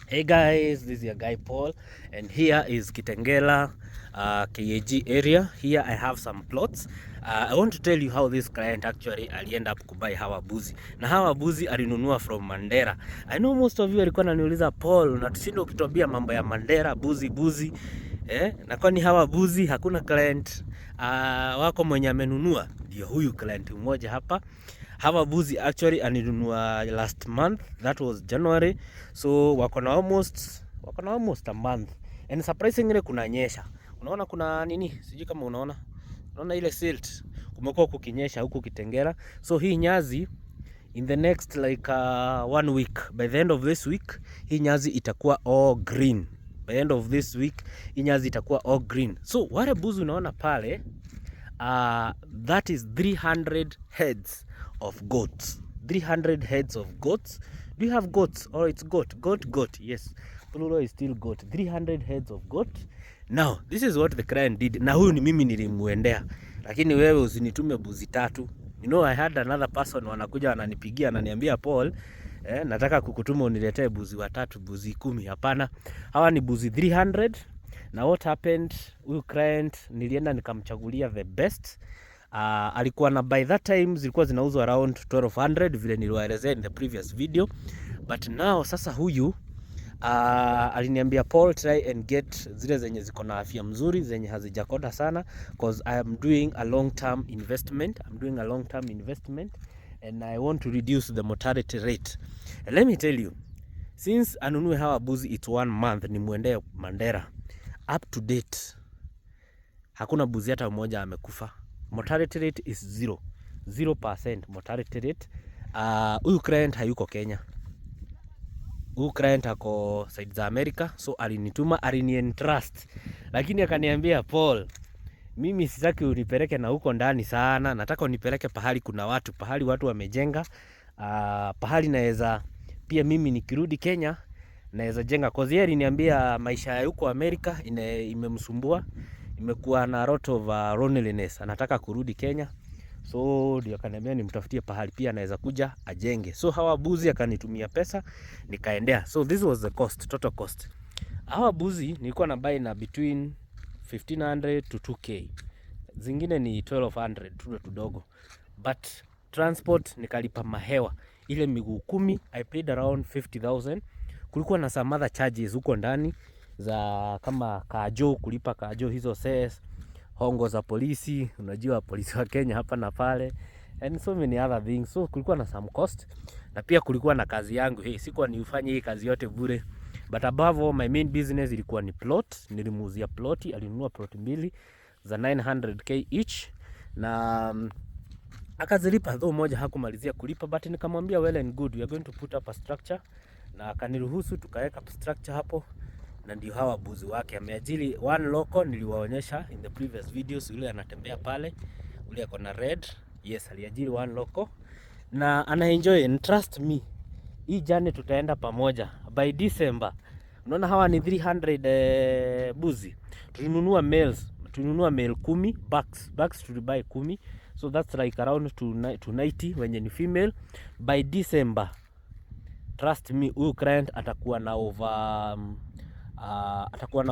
Hey guys, this is your guy Paul, and here is Kitengela KAG area. Here I have some plots. I want to tell you how this client actually end up kubuy hawa buzi. Na hawa buzi alinunua from Mandera. I know most of you walikuwa wananiuliza Paul, unatushinda ukituambia mambo ya Mandera buzi. Na kwani hawa buzi hakuna client wako mwenye amenunua? Ndio huyu client mmoja hapa. Hawa buzi actually aninunua last month, that was January. So wako na almost a month. And surprisingly kuna nyesha. Unaona kuna nini? Sijui kama unaona. Unaona ile silt. Kumekuwa kukinyesha huku Kitengela. So hii nyazi in the next like 1 week, by the end of this week, hii nyazi itakuwa all green. By the end of this week, hii nyazi itakuwa all green. So wale buzi unaona pale, that is 300 heads of goats. 300 heads of goats. Do you have goats? Or it's goat? Goat. Yes. Plural is still goat. 300 heads of goat. Now, this is what the client did. Na huyu ni mimi nilimuendea. Lakini wewe usinitume buzi 3. You know, I had another person wanakuja wananipigia ananiambia Paul, nataka kukutuma uniletee buzi 3, buzi 10. Hapana. Hawa ni buzi 300. Na what happened? Huyu client nilienda nikamchagulia the best. Alikuwa na by that time zilikuwa zinauzwa around 1200 vile niliwaelezea in the previous video, but now sasa huyu aliniambia Paul, try and get zile zenye ziko na afya mzuri, zenye hazijakoda sana, because I am doing a long term investment. And I want to reduce the mortality rate. And let me tell you, since anunue hawa buzi it's 1 month ni muendee Mandera, up to date hakuna buzi hata mmoja amekufa. Mortality rate is 0% mortality rate. Huyu client hayuko Kenya. Huyu client ako side za America, so alinituma, alinientrust. Lakini akaniambia Paul, mimi sitaki unipeleke na huko ndani sana, nataka unipeleke pahali kuna watu, pahali watu wamejenga, pahali naweza pia mimi nikirudi Kenya naweza jenga. Cause yeye aliniambia maisha ya huko America imemsumbua. Imekuwa na lot of loneliness. Anataka kurudi Kenya. So ndio akaniambia nimtafutie pahali pia anaweza kuja ajenge. So hawa buzi akanitumia pesa nikaendea. So this was the cost, total cost. Hawa buzi nilikuwa na buy na between 1500 to 2k. Zingine ni 1200 tudogo. But transport nikalipa mahewa. Ile miguu 10 I paid around 50,000. Kulikuwa na some other charges huko ndani za kama kajo, kulipa kajo hizo ses, hongo za polisi, unajua polisi wa Kenya hapa na pale, and so many other things. So kulikuwa na some cost, na pia kulikuwa na kazi yangu. Sikuwa niufanye hii kazi yote bure, but above all my main business ilikuwa ni plot. Nilimuuzia plot, alinunua plot 2 za 900k each, na akazilipa. Though moja hakumalizia kulipa, but nikamwambia well and good, we are going to put up a structure, na akaniruhusu tukaweka structure hapo. Na ndio hawa buzi wake ameajili 1 local. Niliwaonyesha in the previous videos, yule anatembea pale, yule ako na red. Yes, aliajili 1 local na ana enjoy, and trust me, hii journey tutaenda pamoja by December. Unaona hawa ni 300 buzi. Tulinunua males, male 10 bucks tulibuy 10, so that's like around 290 wenye ni female. By December, trust me, huyu client atakuwa na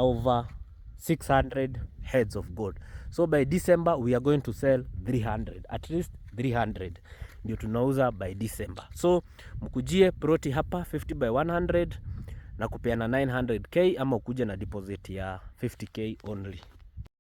over 600 heads of gold. So by December we are going to sell 300, at least 300 ndio tunauza by December. So mkujie proti hapa 50 by 100 na kupeana 900k, ama ukuje na deposit ya 50k only.